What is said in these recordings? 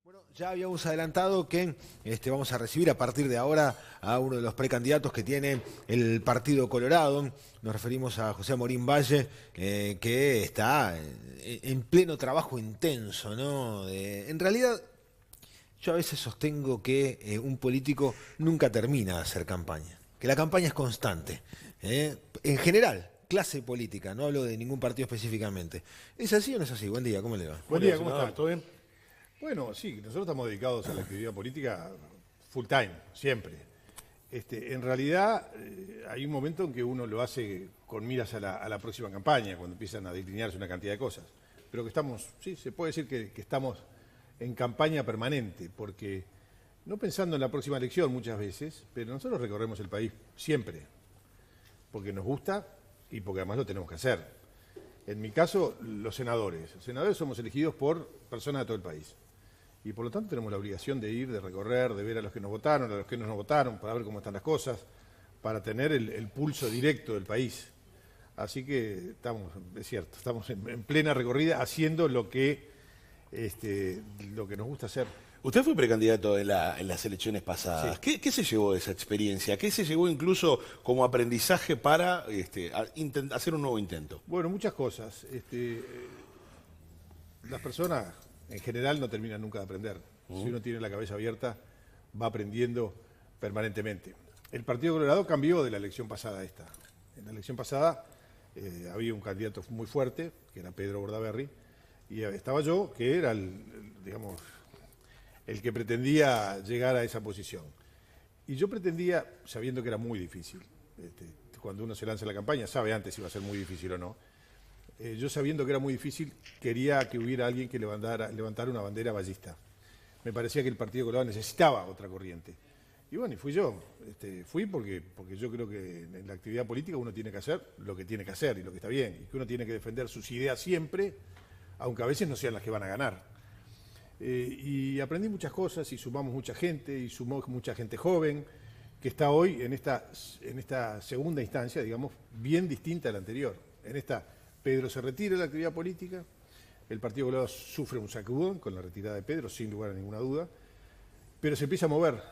Bueno, ya habíamos adelantado que vamos a recibir a partir de ahora a uno de los precandidatos que tiene el Partido Colorado. Nos referimos a José Amorín Valle, que está en pleno trabajo intenso, ¿no? En realidad, yo a veces sostengo que un político nunca termina de hacer campaña, que la campaña es constante, en general. Clase política, no hablo de ningún partido específicamente. ¿Es así o no es así? Buen día, ¿cómo le va? Buen día, ¿cómo estás? ¿Todo bien? Bueno, sí, nosotros estamos dedicados a la actividad política full time, siempre. En realidad, hay un momento en que uno lo hace con miras a la próxima campaña, cuando empiezan a delinearse una cantidad de cosas. Pero que estamos, sí, se puede decir que estamos en campaña permanente, porque no pensando en la próxima elección muchas veces, pero nosotros recorremos el país siempre, porque nos gusta y porque además lo tenemos que hacer. En mi caso, los senadores. Los senadores somos elegidos por personas de todo el país. Y por lo tanto tenemos la obligación de ir, de recorrer, de ver a los que nos votaron, a los que no nos votaron, para ver cómo están las cosas, para tener el pulso directo del país. Así que estamos, es cierto, estamos en plena recorrida haciendo lo que nos gusta hacer. Usted fue precandidato en las elecciones pasadas. Sí. ¿Qué se llevó de esa experiencia? ¿Qué se llevó incluso como aprendizaje para hacer un nuevo intento? Bueno, muchas cosas. Las personas en general no terminan nunca de aprender. Si uno tiene la cabeza abierta, va aprendiendo permanentemente. El Partido Colorado cambió de la elección pasada a esta. En la elección pasada había un candidato muy fuerte, que era Pedro Bordaberry, y estaba yo, que era el que pretendía llegar a esa posición. Y yo pretendía, sabiendo que era muy difícil, cuando uno se lanza en la campaña, sabe antes si va a ser muy difícil o no. Yo sabiendo que era muy difícil, quería que hubiera alguien que levantara una bandera ballista. Me parecía que el Partido Colorado necesitaba otra corriente. Y bueno, y fui yo. Fui porque yo creo que en la actividad política uno tiene que hacer lo que tiene que hacer y lo que está bien. Y que uno tiene que defender sus ideas siempre, aunque a veces no sean las que van a ganar. Y aprendí muchas cosas y sumamos mucha gente y sumó mucha gente joven que está hoy en esta segunda instancia, digamos, bien distinta a la anterior. En esta, Pedro se retira de la actividad política, el Partido Colorado sufre un sacudón con la retirada de Pedro, sin lugar a ninguna duda, pero se empieza a mover.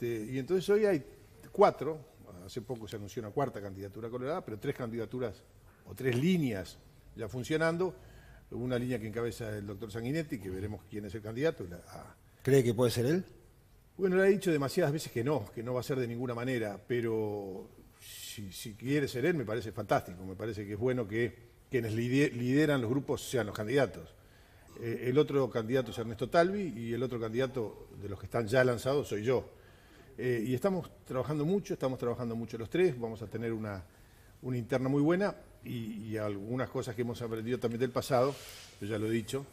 Y entonces hoy hay 4, hace poco se anunció una 4ª candidatura colorada, pero 3 candidaturas o 3 líneas ya funcionando. Una línea que encabeza el doctor Sanguinetti, que veremos quién es el candidato. ¿Cree que puede ser él? Bueno, le he dicho demasiadas veces que no va a ser de ninguna manera, pero si quiere ser él me parece fantástico, me parece que es bueno que quienes lideran los grupos sean los candidatos. El otro candidato es Ernesto Talvi y el otro candidato de los que están ya lanzados soy yo. Y estamos trabajando mucho los 3, vamos a tener una interna muy buena. Y algunas cosas que hemos aprendido también del pasado, yo ya lo he dicho,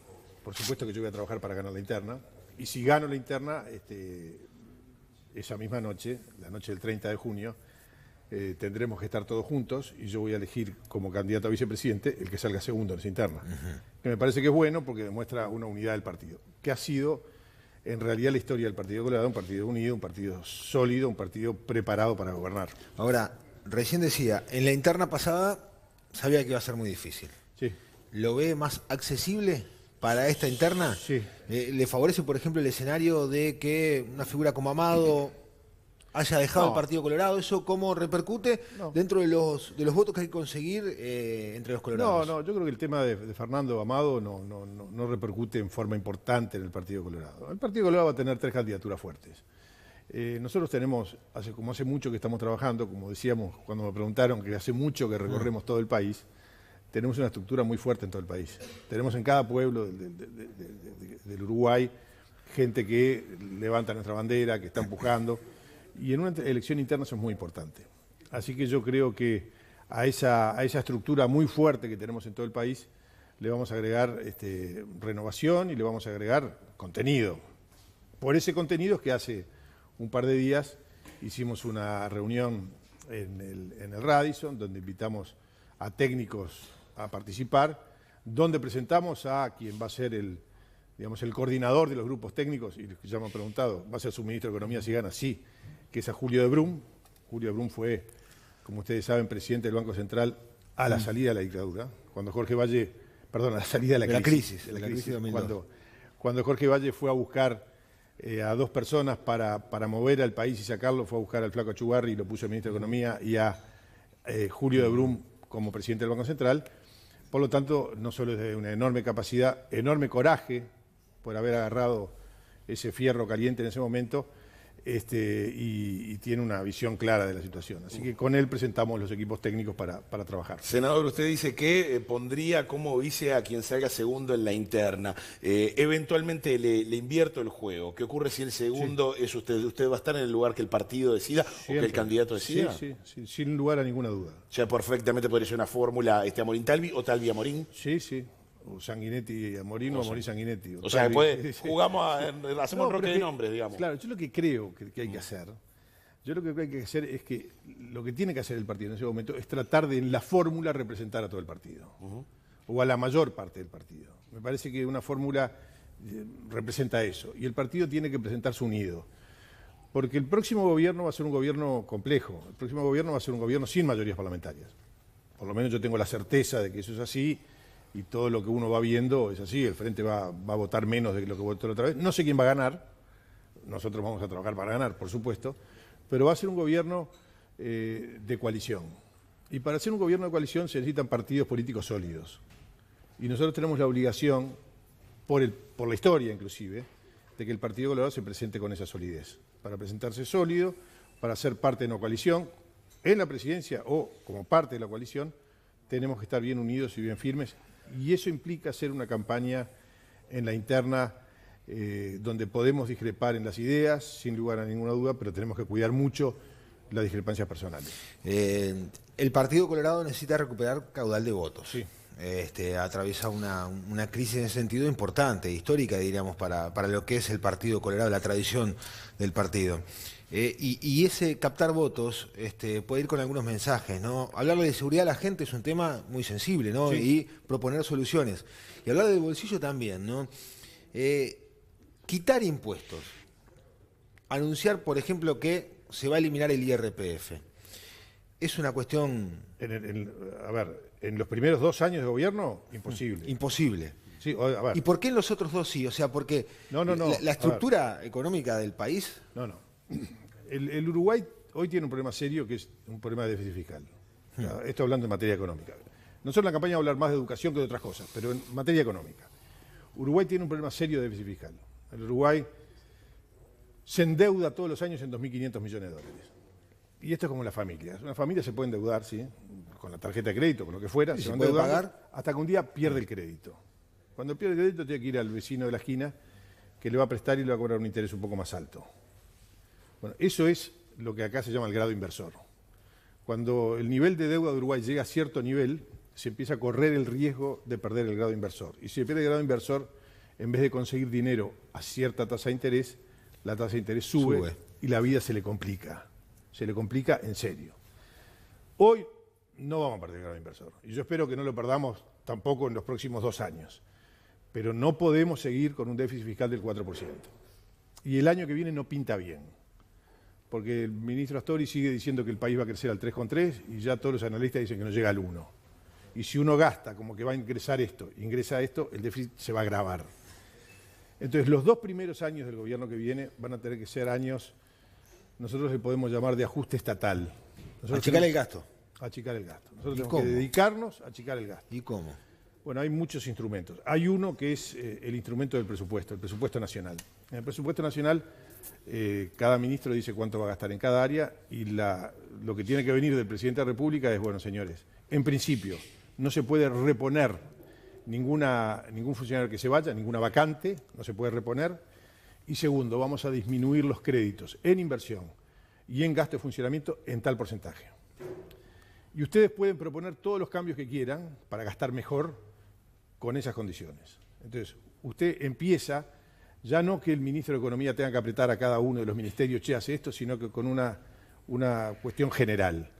por supuesto que yo voy a trabajar para ganar la interna, y si gano la interna, esa misma noche, la noche del 30 de junio, tendremos que estar todos juntos y yo voy a elegir como candidato a vicepresidente el que salga segundo en esa interna. Que me parece que es bueno porque demuestra una unidad del partido, que ha sido en realidad la historia del Partido Colorado, un partido unido, un partido sólido, un partido preparado para gobernar. Ahora, recién decía, en la interna pasada sabía que iba a ser muy difícil. Sí. ¿Lo ve más accesible para esta interna? Sí. ¿Le favorece, por ejemplo, el escenario de que una figura como Amado haya dejado el Partido Colorado? ¿Eso cómo repercute dentro de los votos que hay que conseguir entre los colorados? No, yo creo que el tema de Fernando Amado no repercute en forma importante en el Partido Colorado. El Partido Colorado va a tener 3 candidaturas fuertes. Nosotros tenemos, hace mucho que estamos trabajando, como decíamos cuando me preguntaron, que hace mucho que recorremos todo el país, tenemos una estructura muy fuerte en todo el país. Tenemos en cada pueblo del Uruguay gente que levanta nuestra bandera, que está empujando, y en una elección interna eso es muy importante. Así que yo creo que a esa estructura muy fuerte que tenemos en todo el país le vamos a agregar renovación y le vamos a agregar contenido. Por ese contenido es que hace un par de días hicimos una reunión en el Radisson, donde invitamos a técnicos a participar, donde presentamos a quien va a ser el coordinador de los grupos técnicos, y los que ya me han preguntado, ¿va a ser su ministro de Economía si gana? Sí, que es a Julio de Brum. Julio de Brum fue, como ustedes saben, presidente del Banco Central a la salida de la dictadura, cuando Jorge Valle, perdón, a la salida de la crisis. De la crisis 2002. Cuando Jorge Valle fue a buscar a 2 personas para mover al país y sacarlo, fue a buscar al Flaco Achugarri y lo puso el ministro de Economía, y a Julio de Brum como presidente del Banco Central. Por lo tanto, no solo es de una enorme capacidad, enorme coraje por haber agarrado ese fierro caliente en ese momento, y tiene una visión clara de la situación. Así que con él presentamos los equipos técnicos para trabajar. Senador, usted dice que pondría como vice a quien salga segundo en la interna. Eventualmente le invierto el juego. ¿Qué ocurre si el segundo es usted? ¿Usted va a estar en el lugar que el partido decida o que el candidato decida? Sí, sin lugar a ninguna duda. O sea, perfectamente podría ser una fórmula Amorín-Talvi o Talvi-Amorín. Sí. O Sanguinetti Amorín o Amorín Sanguinetti. O sea, después hacemos roque de nombres, digamos. Claro, yo lo que creo que hay que hacer, es que lo que tiene que hacer el partido en ese momento es tratar de en la fórmula representar a todo el partido, o a la mayor parte del partido. Me parece que una fórmula representa eso, y el partido tiene que presentarse unido. Porque el próximo gobierno va a ser un gobierno complejo, el próximo gobierno va a ser un gobierno sin mayorías parlamentarias. Por lo menos yo tengo la certeza de que eso es así, y todo lo que uno va viendo es así. El Frente va a votar menos de lo que votó la otra vez. No sé quién va a ganar, nosotros vamos a trabajar para ganar, por supuesto, pero va a ser un gobierno de coalición. Y para ser un gobierno de coalición se necesitan partidos políticos sólidos. Y nosotros tenemos la obligación, por la historia inclusive, de que el Partido Colorado se presente con esa solidez. Para presentarse sólido, para ser parte de una coalición, en la presidencia o como parte de la coalición, tenemos que estar bien unidos y bien firmes. Y eso implica hacer una campaña en la interna donde podemos discrepar en las ideas, sin lugar a ninguna duda, pero tenemos que cuidar mucho las discrepancias personales. El Partido Colorado necesita recuperar caudal de votos. Sí. Atraviesa una crisis en ese sentido importante, histórica, diríamos, para lo que es el Partido Colorado, la tradición del partido. Y ese captar votos puede ir con algunos mensajes, ¿no? Hablarle de seguridad a la gente es un tema muy sensible, ¿no? Sí. Y proponer soluciones. Y hablar del bolsillo también, ¿no? Quitar impuestos. Anunciar, por ejemplo, que se va a eliminar el IRPF. Es una cuestión... En los primeros 2 años de gobierno, imposible. Imposible. Sí, a ver. ¿Y por qué en los otros 2 sí? O sea, porque No. la estructura económica del país... No. El Uruguay hoy tiene un problema serio, que es un problema de déficit fiscal. O sea, esto hablando en materia económica. Nosotros en la campaña vamos a hablar más de educación que de otras cosas, pero en materia económica. Uruguay tiene un problema serio de déficit fiscal. El Uruguay se endeuda todos los años en 2.500 millones de dólares. Y esto es como las familias. Una familia se puede endeudar, sí, con la tarjeta de crédito, con lo que fuera, se puede pagar hasta que un día pierde el crédito. Cuando pierde el crédito tiene que ir al vecino de la esquina que le va a prestar y le va a cobrar un interés un poco más alto. Bueno, eso es lo que acá se llama el grado inversor. Cuando el nivel de deuda de Uruguay llega a cierto nivel, se empieza a correr el riesgo de perder el grado inversor. Y si se pierde el grado inversor, en vez de conseguir dinero a cierta tasa de interés, la tasa de interés sube y la vida se le complica. Se le complica en serio. Hoy no vamos a perder el grado inversor. Y yo espero que no lo perdamos tampoco en los próximos 2 años. Pero no podemos seguir con un déficit fiscal del 4%. Y el año que viene no pinta bien. Porque el ministro Astori sigue diciendo que el país va a crecer al 3,3 y ya todos los analistas dicen que no llega al 1. Y si uno gasta como que va a ingresa esto, el déficit se va a agravar. Entonces, los 2 primeros años del gobierno que viene van a tener que ser años, nosotros le podemos llamar de ajuste estatal. Achicar el gasto. Achicar el gasto. Nosotros tenemos que dedicarnos a achicar el gasto. ¿Y cómo? Bueno, hay muchos instrumentos. Hay uno que es el instrumento del presupuesto, el presupuesto nacional. En el presupuesto nacional, cada ministro dice cuánto va a gastar en cada área y lo que tiene que venir del presidente de la República es, bueno, señores, en principio no se puede reponer ningún funcionario que se vaya, ninguna vacante, no se puede reponer. Y segundo, vamos a disminuir los créditos en inversión y en gasto de funcionamiento en tal porcentaje. Y ustedes pueden proponer todos los cambios que quieran para gastar mejor con esas condiciones. Entonces, usted empieza, ya no que el ministro de Economía tenga que apretar a cada uno de los ministerios, che, hace esto, sino que con una cuestión general.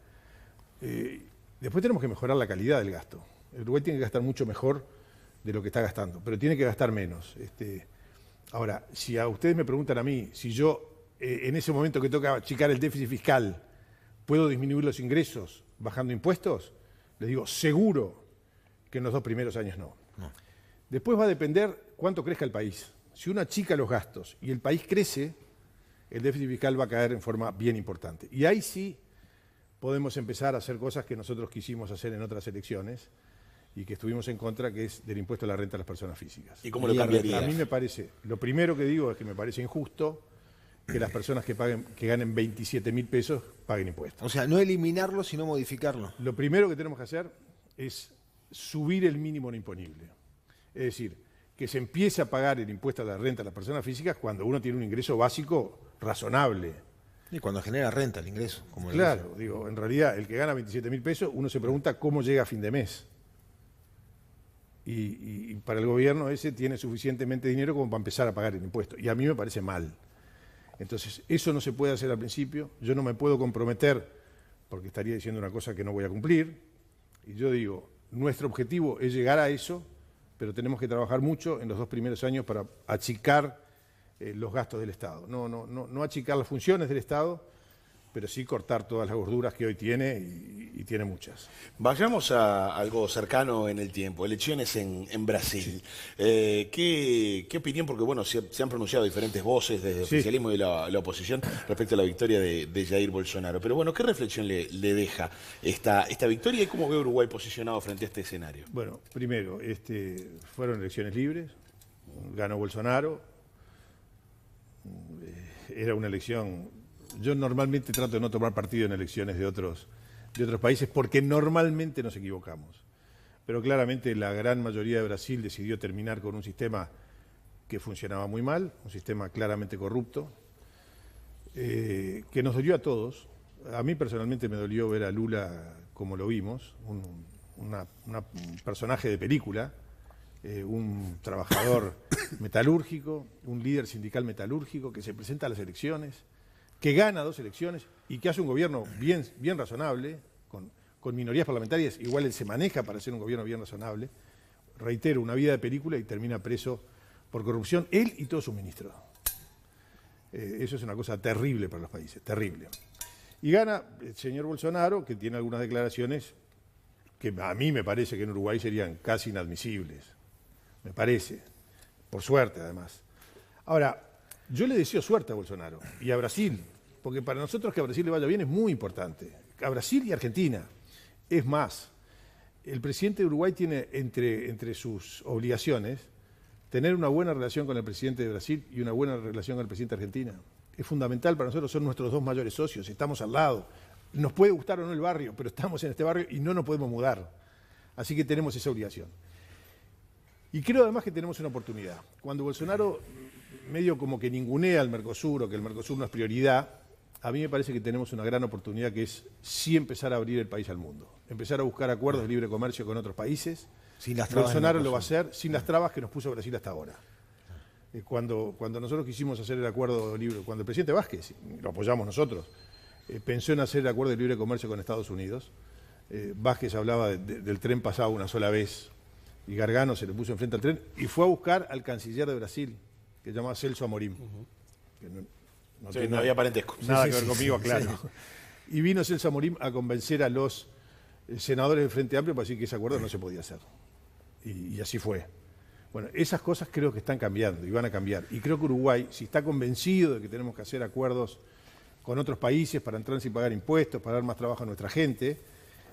Después tenemos que mejorar la calidad del gasto. El Uruguay tiene que gastar mucho mejor de lo que está gastando, pero tiene que gastar menos. Ahora, si a ustedes me preguntan a mí, si yo en ese momento que toca achicar el déficit fiscal, ¿puedo disminuir los ingresos bajando impuestos? Les digo, seguro que en los 2 primeros años no. Después va a depender cuánto crezca el país. Si uno achica los gastos y el país crece, el déficit fiscal va a caer en forma bien importante. Y ahí sí podemos empezar a hacer cosas que nosotros quisimos hacer en otras elecciones y que estuvimos en contra, que es del impuesto a la renta a las personas físicas. ¿Y cómo lo cambiaría? A mí me parece, lo primero que digo es que me parece injusto que las personas que ganen 27.000 pesos paguen impuestos. O sea, no eliminarlo, sino modificarlo. Lo primero que tenemos que hacer es subir el mínimo no imponible. Es decir, que se empiece a pagar el impuesto a la renta a las personas físicas cuando uno tiene un ingreso básico razonable. Y cuando genera renta el ingreso. Como Claro, digo, en realidad el que gana 27.000 pesos, uno se pregunta cómo llega a fin de mes. Y para el gobierno ese tiene suficientemente dinero como para empezar a pagar el impuesto. Y a mí me parece mal. Entonces, eso no se puede hacer al principio. Yo no me puedo comprometer porque estaría diciendo una cosa que no voy a cumplir. Y yo digo, nuestro objetivo es llegar a eso, pero tenemos que trabajar mucho en los 2 primeros años para achicar los gastos del Estado. No achicar las funciones del Estado, pero sí cortar todas las gorduras que hoy tiene y tiene muchas. Vayamos a algo cercano en el tiempo, elecciones en Brasil. Sí. ¿Qué opinión? Porque bueno, se han pronunciado diferentes voces desde el oficialismo y la oposición respecto a la victoria de Jair Bolsonaro. Pero bueno, ¿qué reflexión le deja esta victoria y cómo ve Uruguay posicionado frente a este escenario? Bueno, primero, fueron elecciones libres, ganó Bolsonaro, era una elección. Yo normalmente trato de no tomar partido en elecciones de otros países porque normalmente nos equivocamos. Pero claramente la gran mayoría de Brasil decidió terminar con un sistema que funcionaba muy mal, un sistema claramente corrupto, que nos dolió a todos. A mí personalmente me dolió ver a Lula como lo vimos, un personaje de película, un trabajador metalúrgico, un líder sindical metalúrgico que se presenta a las elecciones, que gana 2 elecciones y que hace un gobierno bien razonable, con minorías parlamentarias, igual él se maneja para hacer un gobierno bien razonable. Reitero, una vida de película y termina preso por corrupción, él y todos sus ministros. Eso es una cosa terrible para los países, terrible. Y gana el señor Bolsonaro, que tiene algunas declaraciones que a mí me parece que en Uruguay serían casi inadmisibles. Me parece, por suerte además. Ahora, yo le deseo suerte a Bolsonaro y a Brasil, porque para nosotros que a Brasil le vaya bien es muy importante. A Brasil y a Argentina. Es más, el presidente de Uruguay tiene entre sus obligaciones tener una buena relación con el presidente de Brasil y una buena relación con el presidente de Argentina. Es fundamental para nosotros, son nuestros 2 mayores socios, estamos al lado. Nos puede gustar o no el barrio, pero estamos en este barrio y no nos podemos mudar. Así que tenemos esa obligación. Y creo además que tenemos una oportunidad. Cuando Bolsonaro medio como que ningunea al Mercosur o que el Mercosur no es prioridad, a mí me parece que tenemos una gran oportunidad que es sí empezar a abrir el país al mundo. Empezar a buscar acuerdos de libre comercio con otros países. Sin las trabas. Bolsonaro lo va a hacer sin las trabas que nos puso Brasil hasta ahora. Cuando nosotros quisimos hacer el acuerdo libre, cuando el presidente Vázquez, lo apoyamos nosotros, pensó en hacer el acuerdo de libre comercio con Estados Unidos, Vázquez hablaba del tren pasado una sola vez y Gargano se le puso enfrente al tren y fue a buscar al canciller de Brasil, que se llamaba Celso Amorim. Que no había parentesco. Nada que ver conmigo, claro. Y vino Celso Amorim a convencer a los senadores del Frente Amplio para decir que ese acuerdo no se podía hacer. Y así fue. Bueno, esas cosas creo que están cambiando y van a cambiar. Y creo que Uruguay, si está convencido de que tenemos que hacer acuerdos con otros países para entrar sin pagar impuestos, para dar más trabajo a nuestra gente,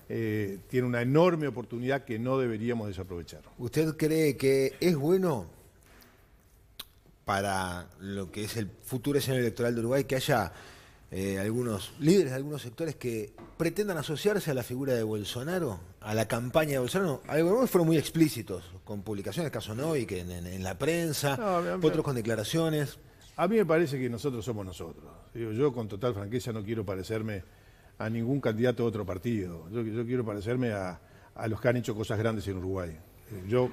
tiene una enorme oportunidad que no deberíamos desaprovechar. ¿Usted cree que es bueno para lo que es el futuro escenario electoral de Uruguay que haya algunos líderes de algunos sectores que pretendan asociarse a la figura de Bolsonaro, a la campaña de Bolsonaro? Algunos fueron muy explícitos, con publicaciones, caso Novi, que en la prensa, otros con declaraciones. A mí me parece que nosotros somos nosotros. Yo con total franqueza no quiero parecerme a ningún candidato de otro partido. Yo quiero parecerme a los que han hecho cosas grandes en Uruguay. Yo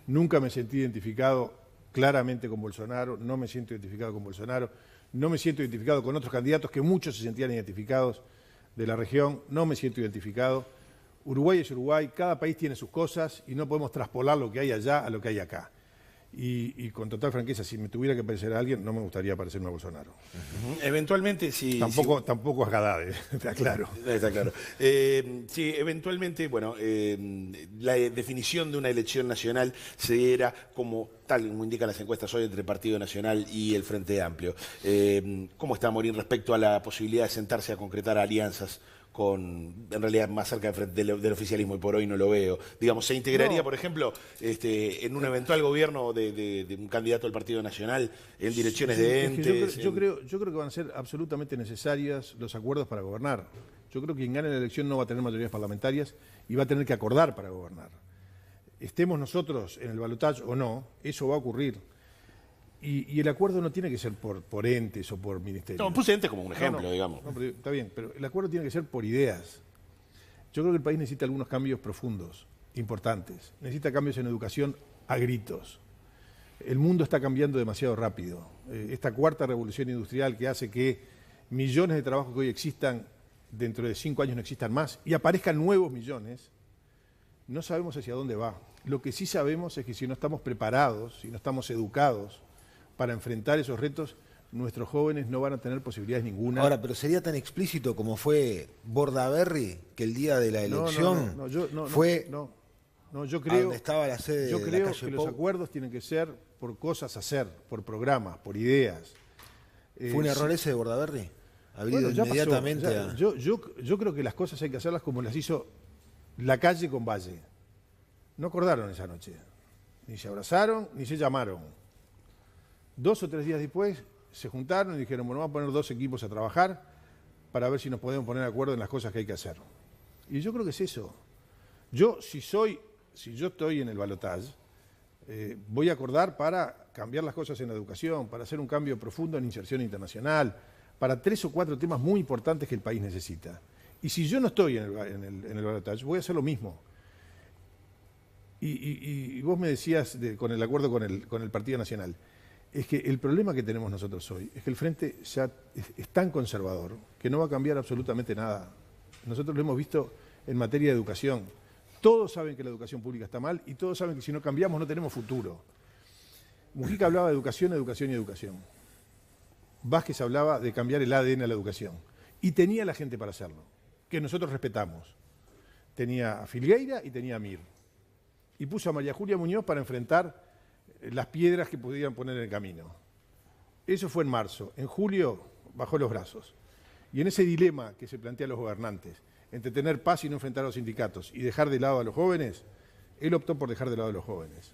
nunca me sentí identificado claramente con Bolsonaro, no me siento identificado con Bolsonaro, no me siento identificado con otros candidatos que muchos se sentían identificados de la región, no me siento identificado. Uruguay es Uruguay, cada país tiene sus cosas y no podemos traspolar lo que hay allá a lo que hay acá. Y con total franqueza, si me tuviera que parecer a alguien, no me gustaría parecerme a Bolsonaro. Eventualmente, sí. Tampoco a Haddad, está claro. Está claro. Sí, eventualmente, bueno, la definición de una elección nacional se diera como tal, como indican las encuestas hoy, entre el Partido Nacional y el Frente Amplio. ¿Cómo está Morín respecto a la posibilidad de sentarse a concretar alianzas en realidad más cerca del oficialismo, y por hoy no lo veo? Digamos, ¿se integraría, por ejemplo, en un eventual gobierno de un candidato al Partido Nacional en direcciones de entes? Yo creo que van a ser absolutamente necesarios los acuerdos para gobernar. Yo creo que quien gane la elección no va a tener mayorías parlamentarias y va a tener que acordar para gobernar. Estemos nosotros en el balotaje o no, eso va a ocurrir. Y el acuerdo no tiene que ser por entes o por ministerios. No, puse entes como un ejemplo, digamos. No, pero está bien, pero el acuerdo tiene que ser por ideas. Yo creo que el país necesita algunos cambios profundos, importantes. Necesita cambios en educación a gritos. El mundo está cambiando demasiado rápido. Esta cuarta revolución industrial que hace que millones de trabajos que hoy existan, dentro de 5 años no existan más, y aparezcan nuevos millones, no sabemos hacia dónde va. Lo que sí sabemos es que si no estamos preparados, si no estamos educados para enfrentar esos retos, nuestros jóvenes no van a tener posibilidades ninguna. Ahora, pero sería tan explícito como fue Bordaberry, que el día de la elección fue yo creo, donde estaba la sede yo de la creo calle que Pou. los acuerdos tienen que ser por cosas a hacer, por programas, por ideas. ¿Fue un error ese de Bordaberry? Haber ido ya inmediatamente pasó. Yo creo que las cosas hay que hacerlas como las hizo la calle con Valle. No acordaron esa noche. Ni se abrazaron, ni se llamaron. 2 o 3 días después se juntaron y dijeron, bueno, vamos a poner 2 equipos a trabajar para ver si nos podemos poner de acuerdo en las cosas que hay que hacer. Y yo creo que es eso. Si yo estoy en el balotaje, voy a acordar para cambiar las cosas en la educación, para hacer un cambio profundo en inserción internacional, para 3 o 4 temas muy importantes que el país necesita. Y si yo no estoy en el balotaje, voy a hacer lo mismo. Y vos me decías, con el acuerdo con el Partido Nacional, es que el problema que tenemos nosotros hoy es que el Frente ya es tan conservador que no va a cambiar absolutamente nada. Nosotros lo hemos visto en materia de educación. Todos saben que la educación pública está mal y todos saben que si no cambiamos no tenemos futuro. Mujica hablaba de educación, educación y educación. Vázquez hablaba de cambiar el ADN a la educación. Y tenía la gente para hacerlo, que nosotros respetamos. Tenía a Filgueira y tenía a Mir. Y puso a María Julia Muñoz para enfrentar las piedras que pudieran poner en el camino. Eso fue en marzo. En julio bajó los brazos. Y en ese dilema que se plantean los gobernantes, entre tener paz y no enfrentar a los sindicatos y dejar de lado a los jóvenes, él optó por dejar de lado a los jóvenes.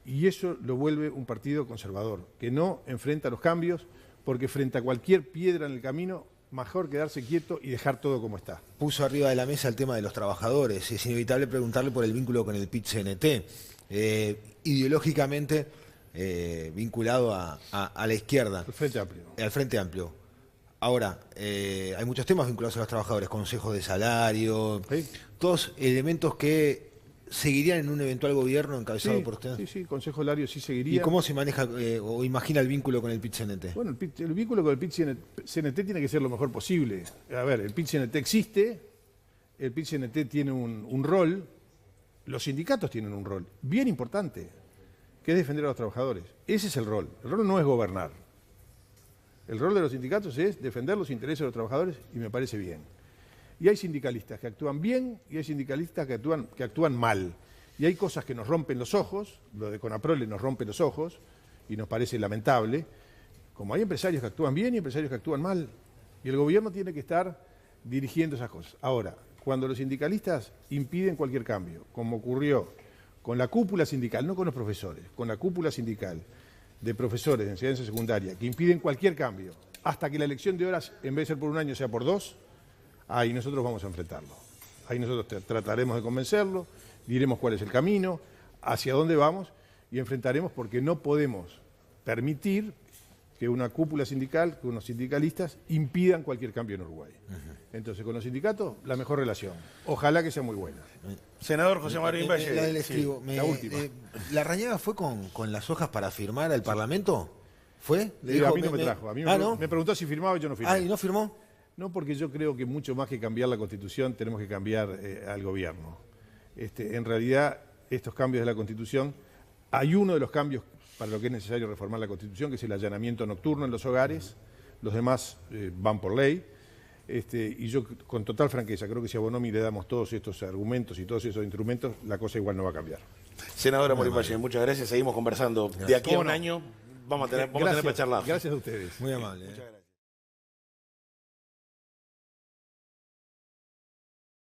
Y eso lo vuelve un partido conservador, que no enfrenta los cambios, porque frente a cualquier piedra en el camino, mejor quedarse quieto y dejar todo como está. Puso arriba de la mesa el tema de los trabajadores. Es inevitable preguntarle por el vínculo con el PIT-CNT. Ideológicamente vinculado a la izquierda. El Frente Amplio. Al Frente Amplio. Ahora, hay muchos temas vinculados a los trabajadores, consejos de salario, ¿Sí? Todos elementos que seguirían en un eventual gobierno encabezado por usted. Sí, Consejo Lario sí seguiría. ¿Y cómo se maneja o imagina el vínculo con el PIT-CNT? Bueno, el vínculo con el PIT-CNT tiene que ser lo mejor posible. A ver, el PIT-CNT existe, el PIT-CNT tiene un rol, los sindicatos tienen un rol bien importante, que es defender a los trabajadores. Ese es el rol. El rol no es gobernar. El rol de los sindicatos es defender los intereses de los trabajadores y me parece bien. Y hay sindicalistas que actúan bien y hay sindicalistas que actúan mal. Y hay cosas que nos rompen los ojos, lo de Conaprole nos rompe los ojos y nos parece lamentable, como hay empresarios que actúan bien y empresarios que actúan mal. Y el gobierno tiene que estar dirigiendo esas cosas. Ahora, cuando los sindicalistas impiden cualquier cambio, como ocurrió con la cúpula sindical, no con los profesores, con la cúpula sindical de profesores de enseñanza secundaria, que impiden cualquier cambio, hasta que la elección de horas, en vez de ser por 1 año, sea por 2, ahí nosotros vamos a enfrentarlo. Ahí nosotros trataremos de convencerlo, diremos cuál es el camino, hacia dónde vamos, y enfrentaremos porque no podemos permitir que una cúpula sindical, que unos sindicalistas impidan cualquier cambio en Uruguay. Entonces, con los sindicatos, la mejor relación. Ojalá que sea muy buena. Senador José Morín Valle. La del estribo. la última. ¿La Rañaga fue con las hojas para firmar al Parlamento? ¿Fue? A mí no me trajo. A mí ¿no? me preguntó si firmaba y yo no firmé. ¿Y no firmó? No, porque yo creo que mucho más que cambiar la Constitución, tenemos que cambiar al gobierno. En realidad, estos cambios de la Constitución Hay uno de los cambios para lo que es necesario reformar la Constitución, que es el allanamiento nocturno en los hogares. Los demás van por ley. Y yo, con total franqueza, creo que si a Bonomi le damos todos estos argumentos y todos esos instrumentos, la cosa igual no va a cambiar. Senadora Morín Valle, muchas gracias. Seguimos conversando. De aquí a un año vamos a tener para charlar. Gracias a ustedes. Muy amable. Muchas gracias.